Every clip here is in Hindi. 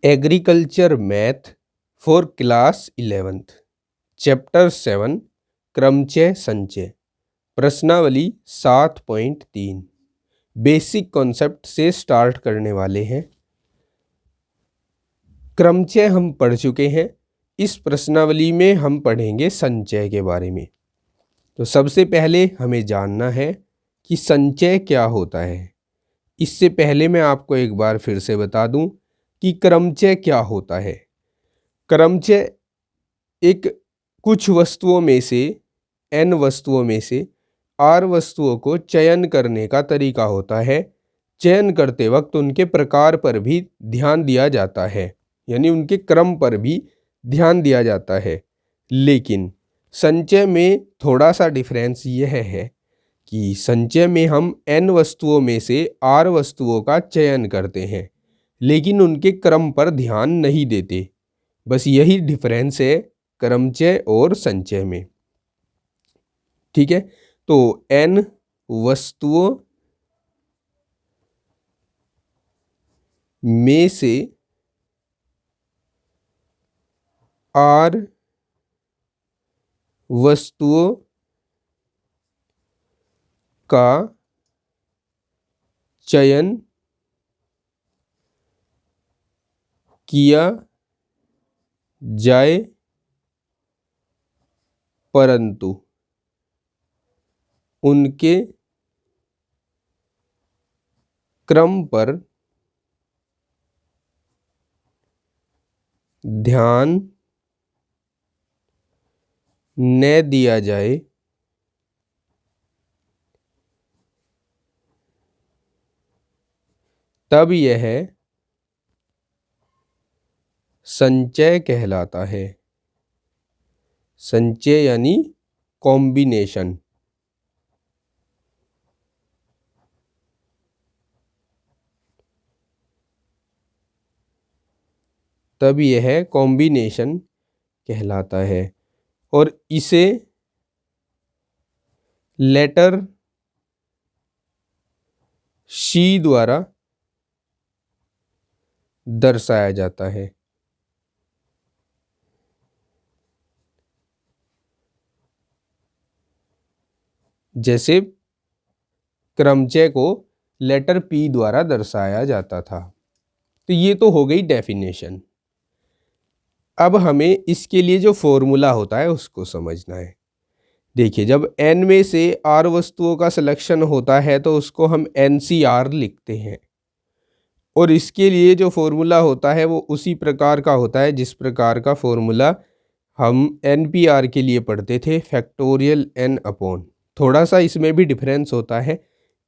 Agriculture math for class 11th chapter 7 क्रमचय संचय प्रश्नावली 7.3 बेसिक कॉन्सेप्ट से स्टार्ट करने वाले हैं। क्रमचय हम पढ़ चुके हैं। इस प्रश्नावली में हम पढ़ेंगे संचय के बारे में। तो सबसे पहले हमें जानना है कि संचय क्या होता है। इससे पहले मैं आपको एक बार फिर से बता दूं कि क्रमचय क्या होता है। क्रमचय एक कुछ वस्तुओं में से n वस्तुओं में से r वस्तुओं को चयन करने का तरीका होता है। चयन करते वक्त उनके प्रकार पर भी ध्यान दिया जाता है, यानी उनके क्रम पर भी ध्यान दिया जाता है। लेकिन संचय में थोड़ा सा डिफरेंस यह है कि संचय में हम n वस्तुओं में से r वस्तुओं का चयन करते हैं, लेकिन उनके क्रम पर ध्यान नहीं देते। बस यही डिफरेंस है क्रमचय और संचय में। ठीक है, तो n वस्तुओं में से r वस्तुओं का चयन किया जाए, परंतु उनके क्रम पर ध्यान न दिया जाए, तब यह संचय कहलाता है। संचय यानी कॉम्बिनेशन। तब यह कॉम्बिनेशन कहलाता है और इसे लेटर C द्वारा दर्शाया जाता है। जैसे क्रमचय को लेटर P द्वारा दर्शाया जाता था। तो ये तो हो गई डेफिनेशन। अब हमें इसके लिए जो फॉर्मूला होता है उसको समझना है। देखिए, जब n में से r वस्तुओं का सिलेक्शन होता है तो उसको हम NCR लिखते हैं, और इसके लिए जो फॉर्मूला होता है वो उसी प्रकार का होता है जिस प्रकार का फॉर्मूला हम NPR के लिए पढ़ते थे, फैक्टोरियल n अपॉन। थोड़ा सा इसमें भी डिफरेंस होता है।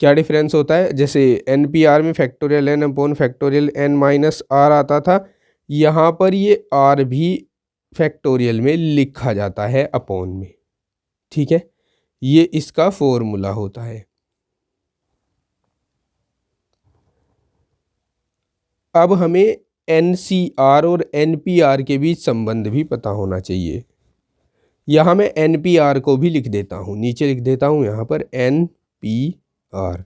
क्या डिफरेंस होता है? जैसे NPR में factorial n upon factorial n minus r आता था, यहाँ पर ये r भी फैक्टोरियल में लिखा जाता है अपॉन में। ठीक है, ये इसका फॉर्मूला होता है। अब हमें NCR और NPR के बीच संबंध भी पता होना चाहिए। यहाँ मैं NPR को भी लिख देता हूँ, नीचे लिख देता हूँ यहाँ पर NPR।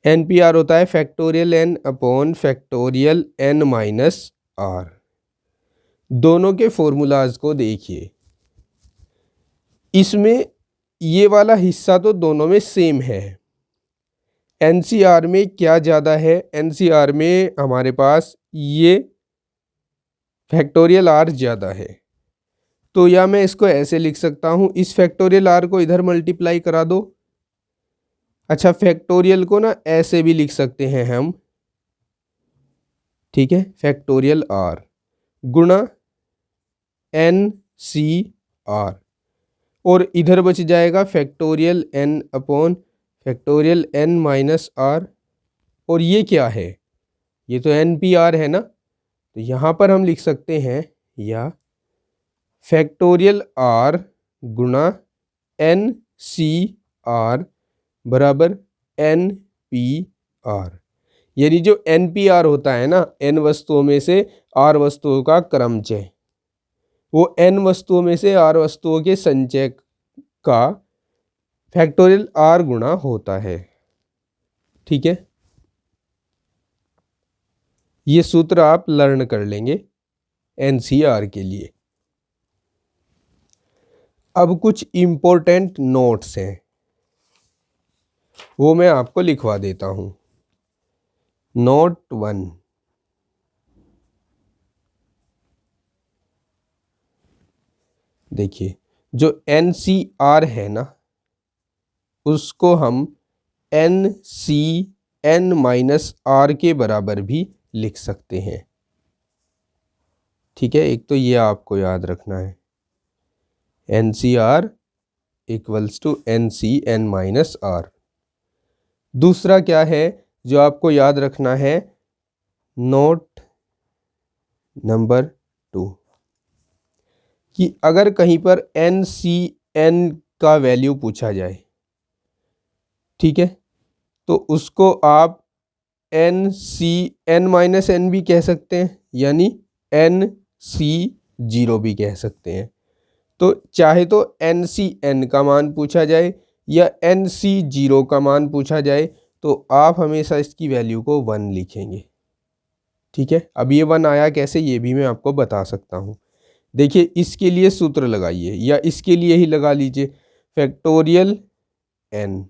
NPR होता है factorial n upon factorial n minus r। दोनों के फॉर्मूलाज को देखिए, इसमें ये वाला हिस्सा तो दोनों में सेम है। NCR में क्या ज़्यादा है? NCR में हमारे पास ये फैक्टोरियल r ज़्यादा है। तो या मैं इसको ऐसे लिख सकता हूँ, इस फैक्टोरियल r को इधर मल्टीप्लाई करा दो। अच्छा, फैक्टोरियल को ना ऐसे भी लिख सकते हैं हम। ठीक है, फैक्टोरियल r गुणा NCR, और इधर बच जाएगा factorial n upon factorial n minus r। और ये क्या है? ये तो NPR है ना, तो यहाँ पर हम लिख सकते हैं या फैक्टोरियल r गुणा NCR बराबर NPR। यानी जो NPR होता है ना, n वस्तुओं में से r वस्तुओं का क्रमचय, वो n वस्तुओं में से r वस्तुओं के संचय का फैक्टोरियल r गुणा होता है। ठीक है, ये सूत्र आप लर्न कर लेंगे एनसीईआर के लिए। अब कुछ इम्पोर्टेंट नोट्स हैं, वो मैं आपको लिखवा देता हूं। नोट 1, देखिए जो एनसीईआर है ना, उसको हम NCN-R के बराबर भी लिख सकते हैं। ठीक है, एक तो ये आपको याद रखना है, NCR इक्वल्स टू NCN-R। दूसरा क्या है जो आपको याद रखना है, नोट नंबर 2, कि अगर कहीं पर NCN का वैल्यू पूछा जाए, ठीक है, तो उसको आप NCN-N भी कह सकते हैं, यानी NC0 भी कह सकते हैं। तो चाहे तो NCN का मान पूछा जाए या NC0 का मान पूछा जाए, तो आप हमेशा इसकी वैल्यू को 1 लिखेंगे। ठीक है, अब ये 1 आया कैसे, ये भी मैं आपको बता सकता हूँ। देखिए इसके लिए सूत्र लगाइए, या इसके लिए ही लगा लीजिए, factorial n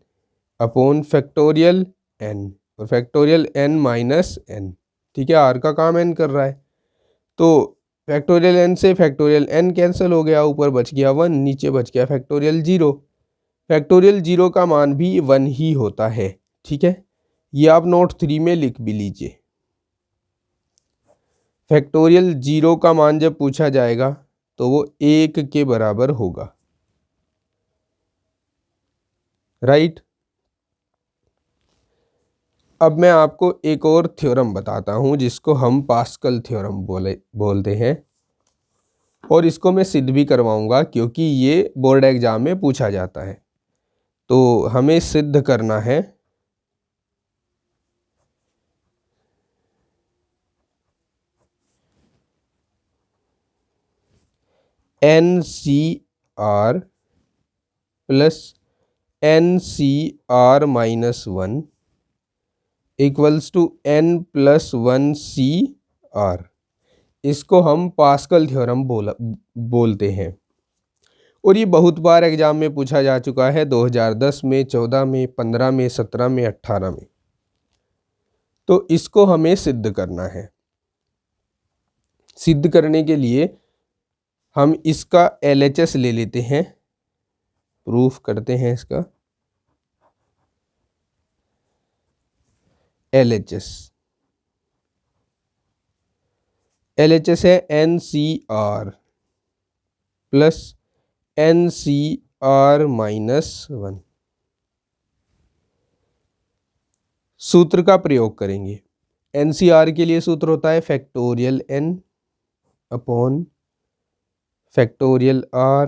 upon factorial n और फैक्टोरियल n-n। ठीक है, r का काम n कर रहा है, तो फैक्टोरियल n से फैक्टोरियल n कैंसिल हो गया, ऊपर बच गया 1, नीचे बच गया फैक्टोरियल 0। फैक्टोरियल 0 का मान भी 1 ही होता है। ठीक है, ये आप नोट 3 में लिख भी लीजिए। फैक्टोरियल 0 का मान जब पूछा जाएगा तो वो 1 के बराबर होगा, राइट। अब मैं आपको एक और थ्योरम बताता हूं जिसको हम पास्कल थ्योरम बोलते हैं, और इसको मैं सिद्ध भी करवाऊंगा क्योंकि ये बोर्ड एग्जाम में पूछा जाता है। तो हमें सिद्ध करना है NCR plus NCR-1 equals to N+1CR। इसको हम पास्कल थ्योरम बोलते हैं, और ये बहुत बार एग्जाम में पूछा जा चुका है, 2010 में, 14 में, 15 में, 17 में, 18 में। तो इसको हमें सिद्ध करना है। सिद्ध करने के लिए हम इसका LHS ले लेते हैं, प्रूफ करते हैं इसका LHS। LHS है NCR प्लस NCR-1। सूत्र का प्रयोग करेंगे। NCR के लिए सूत्र होता है factorial n upon factorial r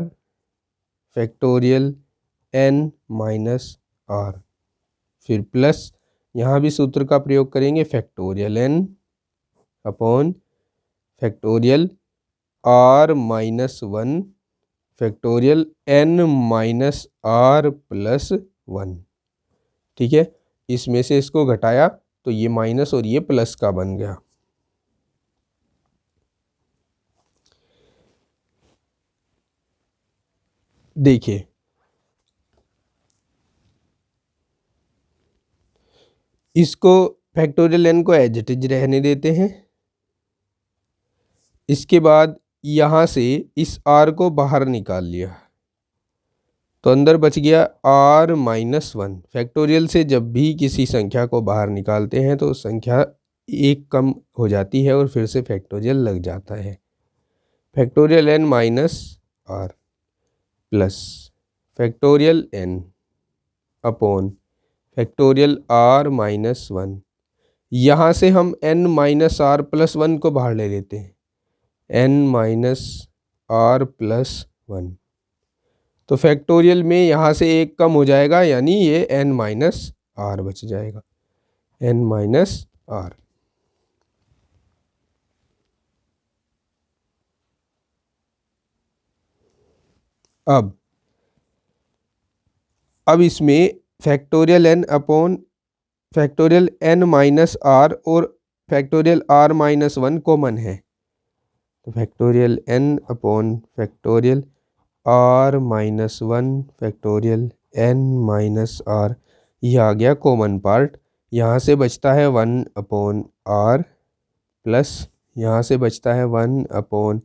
factorial n-r, फिर प्लस यहाँ भी सूत्र का प्रयोग करेंगे, factorial n upon factorial r-1 factorial n-r+1। ठीक है, इसमें से इसको घटाया तो ये माइनस और ये प्लस का बन गया। देखिए इसको फैक्टोरियल n को एज इट इज रहने देते हैं। इसके बाद यहाँ से इस r को बाहर निकाल लिया तो अंदर बच गया r-1। फैक्टोरियल से जब भी किसी संख्या को बाहर निकालते हैं तो संख्या एक कम हो जाती है और फिर से फैक्टोरियल लग जाता है। Factorial n-r plus factorial n upon factorial r-1। यहाँ से हम n-r+1 को बाहर ले लेते हैं, n-r+1। तो फैक्टोरियल में यहाँ से एक कम हो जाएगा, यानी ये n-r बच जाएगा, n-r। अब इसमें factorial n upon factorial n-r और factorial r minus one common है, तो factorial n upon factorial r minus one factorial n minus r, ये आ गया कॉमन पार्ट। यहाँ से बचता है वन अपॉन आर प्लस यहाँ से बचता है one upon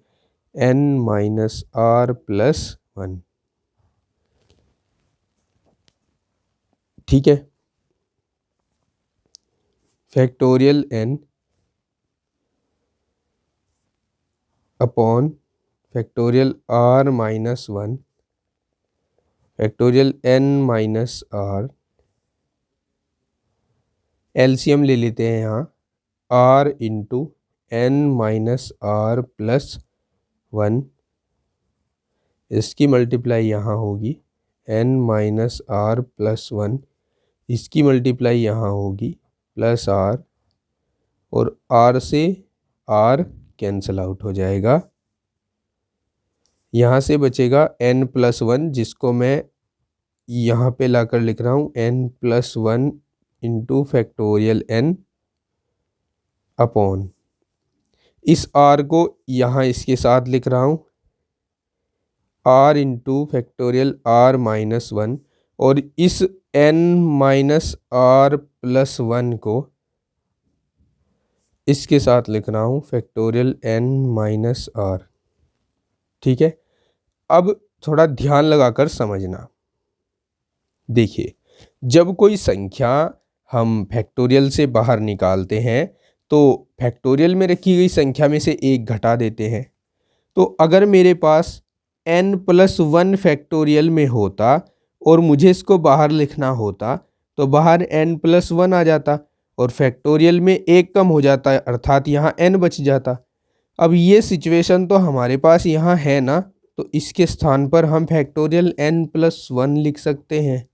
n minus r plus one. ठीक है, factorial n upon factorial r minus one factorial n minus r, LCM ले लेते हैं यहाँ, r into n minus r plus one, इसकी मल्टीप्लाई यहाँ होगी n minus r plus one, इसकी मल्टीप्लाई यहाँ होगी प्लस आर, और आर से आर कैंसल आउट हो जाएगा। यहाँ से बचेगा n प्लस वन, जिसको मैं यहाँ पे लाकर लिख रहा हूँ n plus one into factorial n upon, इस r को यहाँ इसके साथ लिख रहा हूँ r into factorial r minus one, और इस n minus r plus one को इसके साथ लिख रहा हूँ फैक्टोरियल n माइनस आर। ठीक है, अब थोड़ा ध्यान लगाकर समझना। देखिए, जब कोई संख्या हम फैक्टोरियल से बाहर निकालते हैं तो फैक्टोरियल में रखी गई संख्या में से एक घटा देते हैं। तो अगर मेरे पास n प्लस वन फैक्टोरियल में होता और मुझे इसको बाहर लिखना होता तो बाहर n प्लस वन आ जाता और फैक्टोरियल में एक कम हो जाता, अर्थात यहाँ n बच जाता। अब ये सिचुएशन तो हमारे पास यहाँ है ना, तो इसके स्थान पर हम फैक्टोरियल n प्लस वन लिख सकते हैं।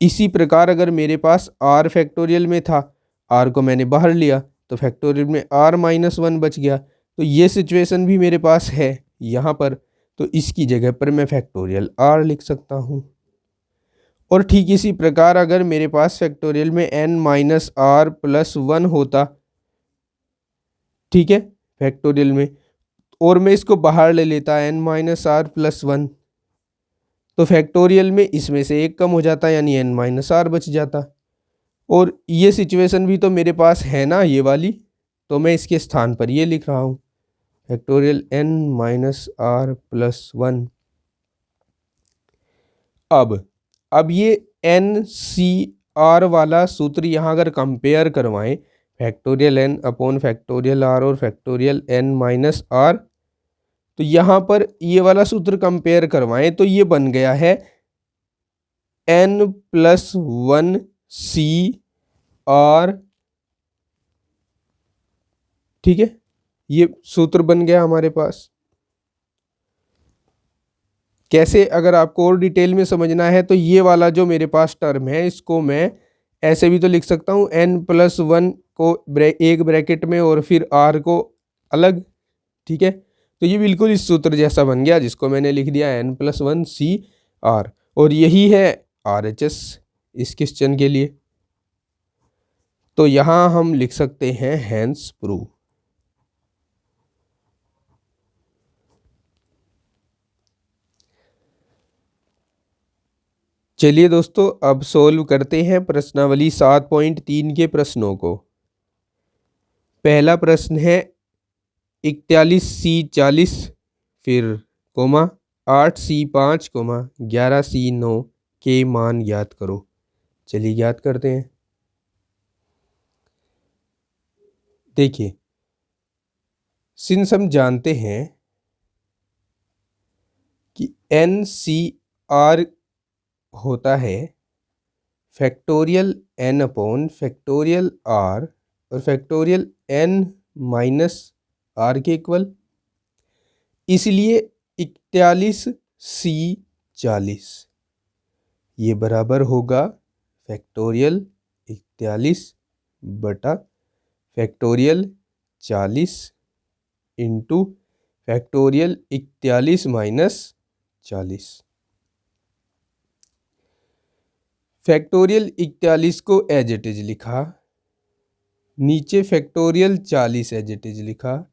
इसी प्रकार अगर मेरे पास r फैक्टोरियल में था, r को मैंने बाहर लिया तो फैक्टोरियल में r माइनस वन बच गया, तो ये सिचुएशन भी मेरे पास है यहाँ पर, तो इसकी जगह पर मैं फैक्टोरियल r लिख सकता हूँ। और ठीक इसी प्रकार अगर मेरे पास फैक्टोरियल में n minus r plus one होता, ठीक है, फैक्टोरियल में, और मैं इसको बाहर ले लेता n minus r plus one, तो फैक्टोरियल में इसमें से एक कम हो जाता यानी n माइनस आर बच जाता। और ये सिचुएशन भी तो मेरे पास है ना, ये वाली, तो मैं इसके स्थान पर ये लिख रहा हूँ factorial n minus r plus one. अब ये एन सी आर वाला सूत्र यहाँ अगर कंपेयर करवाएं, factorial n upon factorial r और फैक्टोरियल n माइनस आर, तो यहाँ पर ये वाला सूत्र कंपेयर करवाएं तो ये बन गया है n plus one c r. ठीक है, ये सूत्र बन गया हमारे पास। कैसे, अगर आपको और डिटेल में समझना है तो ये वाला जो मेरे पास टर्म है इसको मैं ऐसे भी तो लिख सकता हूँ n प्लस वन को एक ब्रैकेट में और फिर r को अलग। ठीक है, तो ये बिल्कुल इस सूत्र जैसा बन गया जिसको मैंने लिख दिया n plus one c r, और यही है RHS इस क्वेश्चन के लिए। तो यहाँ हम लिख सकते हैं हैंस प्रूव। चलिए दोस्तों, अब सोल्व करते हैं प्रश्नावली 7.3 के प्रश्नों को। पहला प्रश्न है 41C40 फिर कोमा 8C5 कोमा 11C9 के मान ज्ञात करो। चलिए ज्ञात करते हैं। देखिए, सिंस हम जानते हैं कि NCR होता है factorial n upon factorial r और फैक्टोरियल n माइनस r के इक्वल, इसलिए 41C40 ये बराबर होगा फैक्टोरियल 41 बटा factorial 40 into factorial 41 minus 40। Factorial 41 को एज इट इज लिखा नीचे फैक्टोरियल 40 एज इट इज लिखा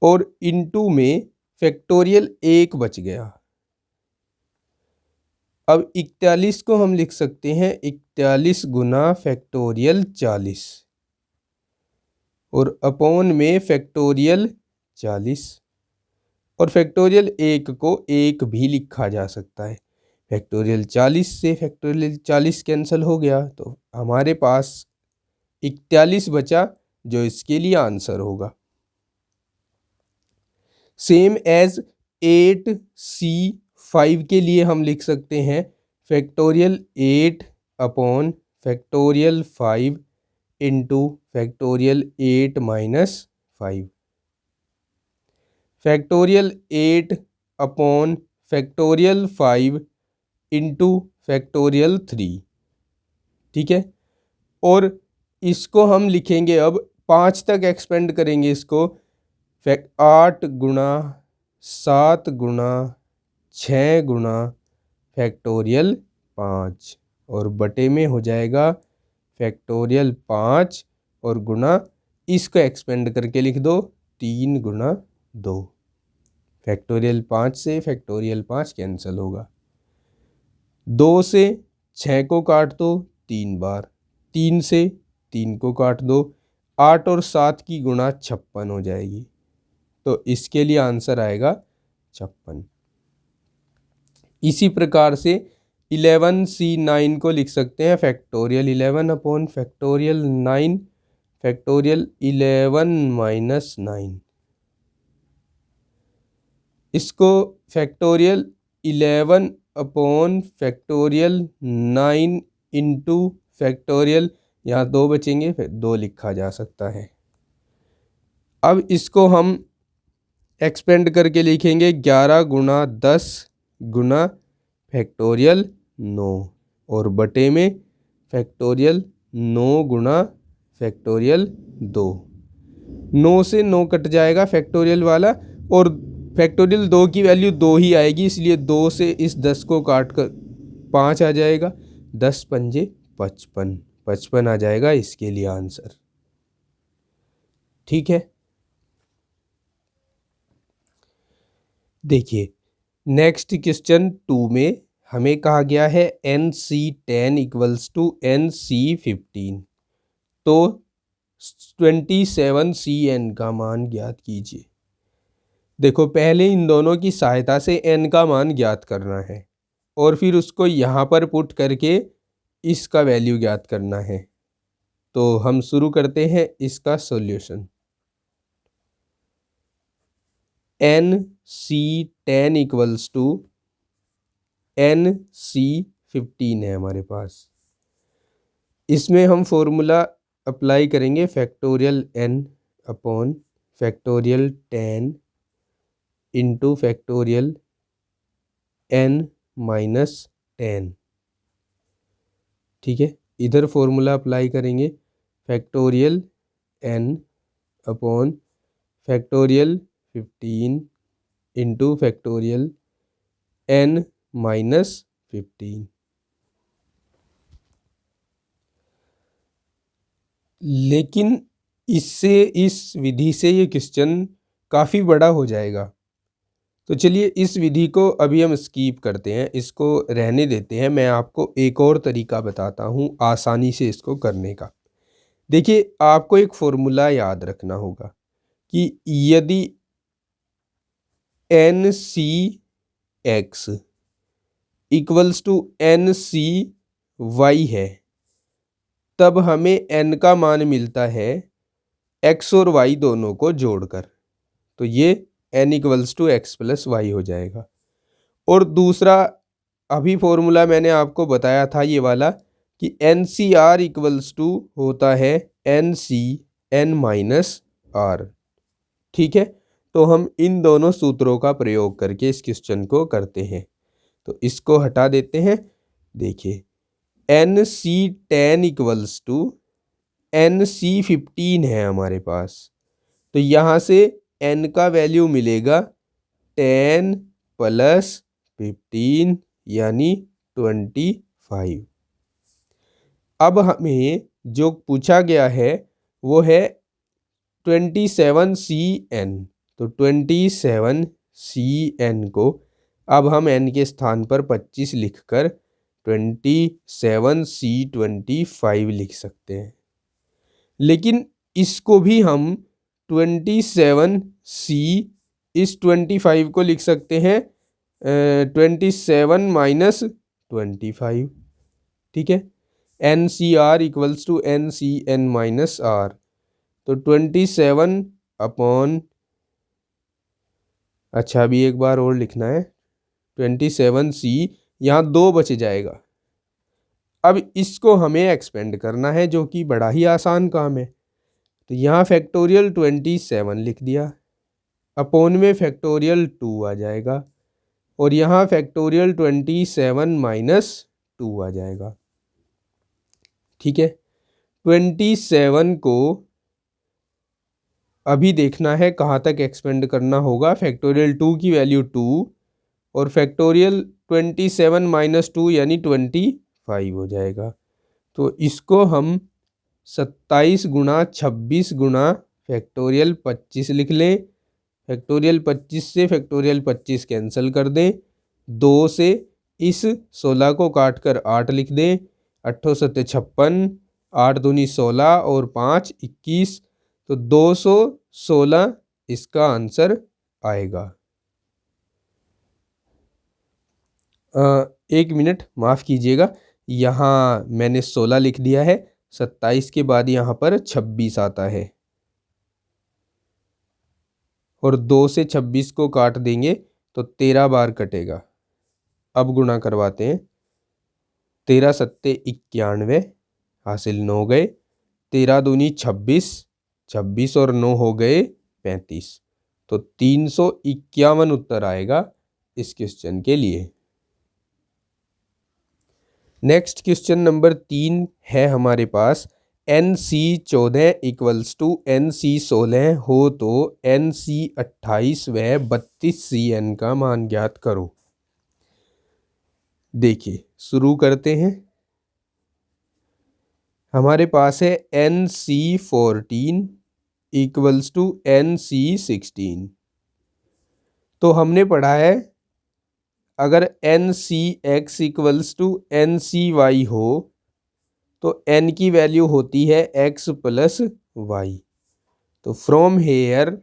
और इनटू में फैक्टोरियल 1 बच गया। अब 41 को हम लिख सकते हैं 41 गुना फैक्टोरियल 40 और अपॉन में फैक्टोरियल 40 और फैक्टोरियल 1 को 1 भी लिखा जा सकता है। फैक्टोरियल 40 से फैक्टोरियल 40 कैंसिल हो गया तो हमारे पास 41 बचा जो इसके लिए आंसर होगा। सेम एज 8C5 के लिए हम लिख सकते हैं factorial 8 upon factorial 5 into factorial 8 minus 5 factorial 8 upon factorial 5 into factorial 3। ठीक है, और इसको हम लिखेंगे अब 5 तक एक्सपेंड करेंगे इसको 8 गुणा 7 गुणा 6 गुणा फैक्टोरियल 5 और बटे में हो जाएगा फैक्टोरियल 5 और गुणा इसको एक्सपेंड करके लिख दो 3 गुणा 2। फैक्टोरियल 5 से फैक्टोरियल 5 कैंसिल होगा। 2 से 6 को काट दो 3 बार, 3 से 3 को काट दो, 8 और 7 की गुणा 56 हो जाएगी तो इसके लिए आंसर आएगा 56। इसी प्रकार से 11C9 को लिख सकते हैं factorial 11 upon factorial 9 factorial 11 minus 9। इसको factorial 11 upon factorial 9 into factorial, यहाँ 2 बचेंगे फिर 2 लिखा जा सकता है। अब इसको हम एक्सपेंड करके लिखेंगे 11 गुणा 10 गुणा फैक्टोरियल 9 और बटे में फैक्टोरियल 9 गुणा फैक्टोरियल 2। 9 से 9 कट जाएगा फैक्टोरियल वाला और फैक्टोरियल 2 की वैल्यू 2 ही आएगी, इसलिए 2 से इस 10 को काट कर 5 आ जाएगा। 10 पंजे 55, 55 आ जाएगा इसके लिए आंसर। ठीक है, देखिए नेक्स्ट क्वेश्चन 2 में हमें कहा गया है NC10 इक्वल्स टू NC15 तो 27CN का मान ज्ञात कीजिए। देखो पहले इन दोनों की सहायता से n का मान ज्ञात करना है और फिर उसको यहाँ पर पुट करके इसका वैल्यू ज्ञात करना है। तो हम शुरू करते हैं इसका solution. NC10 equals to NC15 है हमारे पास। इसमें हम फॉर्मूला अप्लाई करेंगे factorial n upon factorial 10 into factorial n minus 10। ठीक है, इधर फॉर्मूला अप्लाई करेंगे factorial n upon factorial 15 into factorial n minus 15। लेकिन इससे इस विधि से ये क्वेश्चन काफ़ी बड़ा हो जाएगा, तो चलिए इस विधि को अभी हम स्कीप करते हैं, इसको रहने देते हैं। मैं आपको एक और तरीका बताता हूँ आसानी से इसको करने का। देखिए आपको एक फॉर्मूला याद रखना होगा कि यदि NCX इक्वल्स टू NCY है तब हमें n का मान मिलता है x और y दोनों को जोड़कर, तो ये n equals to x plus y हो जाएगा। और दूसरा अभी फॉर्मूला मैंने आपको बताया था ये वाला कि NCR इक्वल्स टू होता है NCN माइनस R। ठीक है, तो हम इन दोनों सूत्रों का प्रयोग करके इस क्वेश्चन को करते हैं। तो इसको हटा देते हैं। देखिए NC10 इक्वल्स टू NC15 है हमारे पास, तो यहाँ से n का वैल्यू मिलेगा 10 प्लस 15 यानी 25। अब हमें जो पूछा गया है वो है 27CN। तो 27CN को अब हम n के स्थान पर 25 लिखकर 27C25 लिख सकते हैं। लेकिन इसको भी हम 27C इस 25 को लिख सकते हैं 27 माइनस 25। ठीक है, NCR equals to NCN minus R। तो 27 अपॉन, अच्छा अभी एक बार और लिखना है 27C, यहाँ 2 बच जाएगा। अब इसको हमें एक्सपेंड करना है जो कि बड़ा ही आसान काम है। तो यहाँ फैक्टोरियल 27 लिख दिया, अपॉन में फैक्टोरियल 2 आ जाएगा और यहाँ फैक्टोरियल 27 माइनस 2 आ जाएगा। ठीक है, 27 को अभी देखना है कहाँ तक एक्सपेंड करना होगा। फैक्टोरियल 2 की वैल्यू 2 और फैक्टोरियल 27 माइनस 2 यानी 25 हो जाएगा। तो इसको हम 27 गुणा 26 गुणा फैक्टोरियल 25 लिख लें। फैक्टोरियल 25 से फैक्टोरियल 25 कैंसिल कर दें। 2 से इस 16 को काट कर 8 लिख दें। 8 सत्ते 56, 8 दूनी 16 और 5 21। तो 216 इसका आंसर आएगा। एक मिनट माफ़ कीजिएगा, यहाँ मैंने 16 लिख दिया है। 27 के बाद यहाँ पर 26 आता है और 2 से 26 को काट देंगे तो 13 बार कटेगा। अब गुणा करवाते हैं। 13 सत्ते 91, हासिल 9 गए। 13 दूनी 26, 26 और 9 हो गए 35। तो 351 उत्तर आएगा इस क्वेश्चन के लिए। नेक्स्ट क्वेश्चन नंबर 3 है हमारे पास। NC14 इक्वल्स टू NC16 हो तो NC28 व 32CN का मान ज्ञात करो। देखिए शुरू करते हैं। हमारे पास है NC14 इक्वल्स टू NC16। तो हमने पढ़ा है अगर NCX इक्वल्स टू NCY हो तो n की वैल्यू होती है x प्लस y। तो फ्रॉम हेयर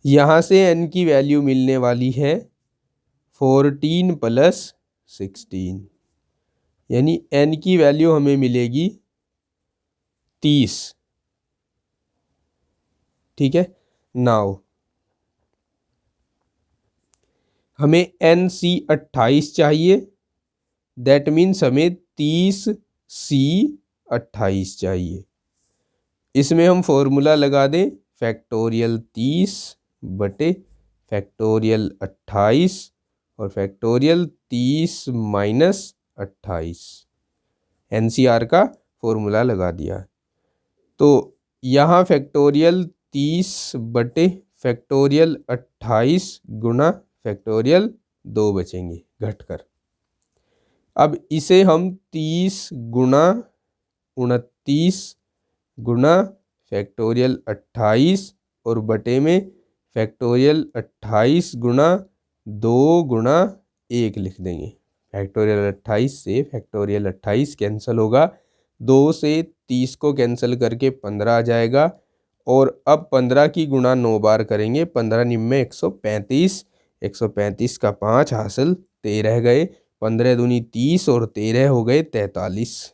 यहाँ से n की वैल्यू मिलने वाली है 14 प्लस 16, यानी n की वैल्यू हमें मिलेगी 30। ठीक है, नाउ हमें NC28 चाहिए। दैट मीन्स हमें 30C28 चाहिए। इसमें हम फॉर्मूला लगा दें फैक्टोरियल 30 बटे फैक्टोरियल 28 और फैक्टोरियल 30 माइनस 28। NCR का फॉर्मूला लगा दिया। तो यहाँ फैक्टोरियल 30 बटे फैक्टोरियल 28 गुणा फैक्टोरियल 2 बचेंगे घटकर। अब इसे हम 30 गुणा 29 गुणा फैक्टोरियल 28 और बटे में फैक्टोरियल 28 गुणा 2 गुणा 1 लिख देंगे। फैक्टोरियल 28 से फैक्टोरियल 28 कैंसिल होगा। 2 से 30 को कैंसिल करके 15 आ जाएगा और अब 15 की गुणा 9 बार करेंगे। 15 निम्मे 135, 135 का 5 हासिल 13 गए। 15 दूनी 30 और 13 हो गए 43।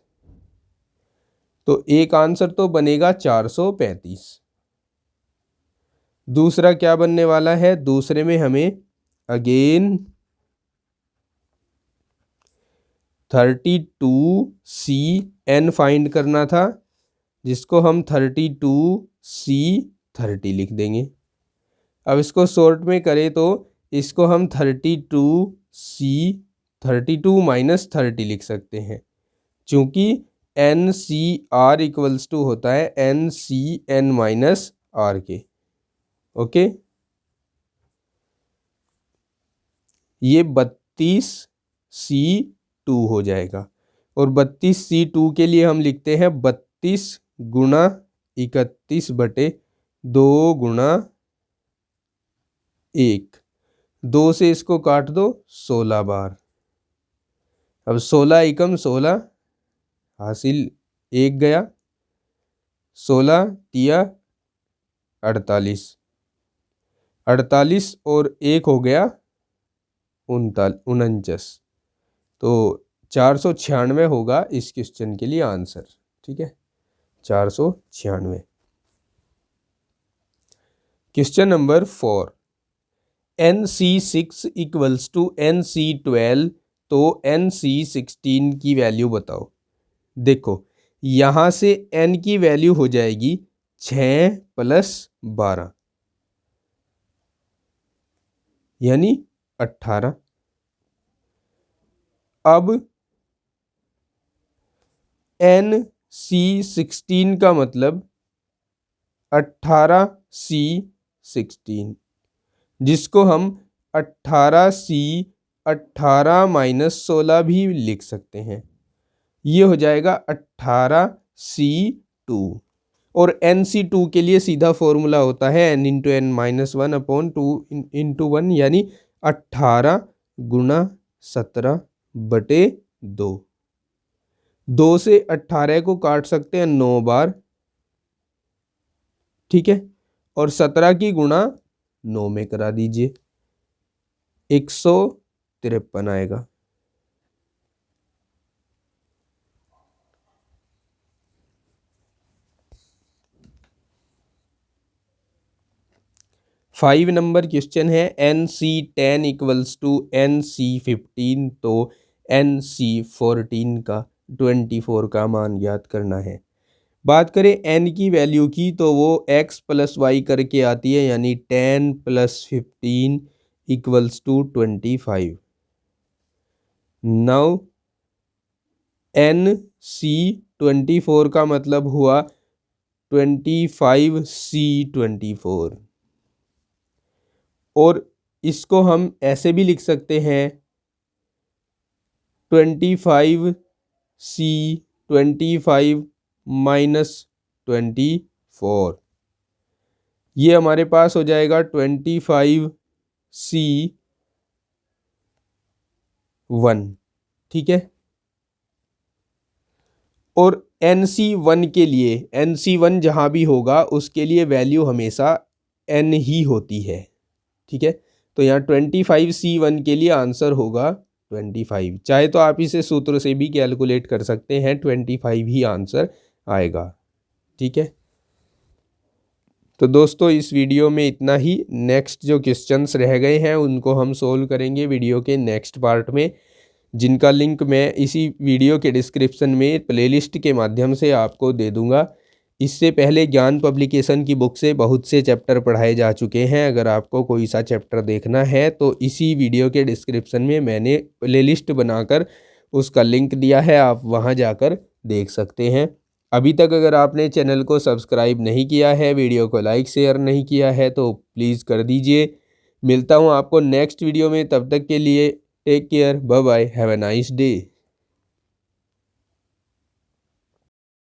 तो एक आंसर तो बनेगा 435। दूसरा क्या बनने वाला है? दूसरे में हमें अगेन 32CN फाइंड करना था, जिसको हम 32C30 लिख देंगे। अब इसको शॉर्ट में करें तो इसको हम 32 माइनस 30 लिख सकते हैं, चूंकि NCR इक्वल्स टू होता है NCN माइनस R के। ओके, ये 32C 2 हो जाएगा। और 32C2 के लिए हम लिखते हैं 32 गुणा 31/2 गुणा 1। 2 से इसको काट दो 16 बार। अब 16 एकम 16 हासिल 1 गया, 16 तिया 48, 48 और 1 हो गया 49। तो 496 होगा इस क्वेश्चन के लिए आंसर। ठीक है, 496। Question number 4, NC6 equals to NC12, तो NC16 की वैल्यू बताओ। देखो यहाँ से n की वैल्यू हो जाएगी 6 + 12 यानी 18। अब NC16 का मतलब 18C16, जिसको हम 18C 18 - 16 भी लिख सकते हैं। ये हो जाएगा 18C2। और NC2 के लिए सीधा फॉर्मूला होता है n × n - 1/2 × 1 यानी 18 गुणा 17/2। 2 से 18 को काट सकते हैं 9 बार। ठीक है, और 17 की गुणा 9 में करा दीजिए, 153 आएगा। फाइव नंबर क्वेश्चन है NC10 इक्वल्स टू NC15, तो NC14 का 24 का मान ज्ञात करना है। बात करें n की वैल्यू की, तो वो x + y करके आती है, यानी 10 + 15 इक्वल्स टू 25। नाउ NC24 का मतलब हुआ 25C24, और इसको हम ऐसे भी लिख सकते हैं 25C25 - 24। ये हमारे पास हो जाएगा 25C1। ठीक है, और NC1 के लिए, NC1 जहाँ भी होगा उसके लिए वैल्यू हमेशा n ही होती है। ठीक है, तो यहाँ 25C1 के लिए आंसर होगा 25। चाहे तो आप इसे सूत्र से भी कैलकुलेट कर सकते हैं, 25 ही आंसर आएगा। ठीक है, तो दोस्तों इस वीडियो में इतना ही। नेक्स्ट जो क्वेश्चंस रह गए हैं उनको हम सोल्व करेंगे वीडियो के नेक्स्ट पार्ट में, जिनका लिंक मैं इसी वीडियो के डिस्क्रिप्शन में प्लेलिस्ट के माध्यम से आपको दे दूंगा। इससे पहले ज्ञान पब्लिकेशन की बुक से बहुत से चैप्टर पढ़ाए जा चुके हैं। अगर आपको कोई सा चैप्टर देखना है तो इसी वीडियो के डिस्क्रिप्शन में मैंने प्लेलिस्ट बनाकर उसका लिंक दिया है, आप वहां जाकर देख सकते हैं। अभी तक अगर आपने चैनल को सब्सक्राइब नहीं किया है, वीडियो को लाइक शेयर नहीं किया है, तो प्लीज़ कर दीजिए। मिलता हूँ आपको नेक्स्ट वीडियो में, तब तक के लिए take care, bye bye, have a nice day.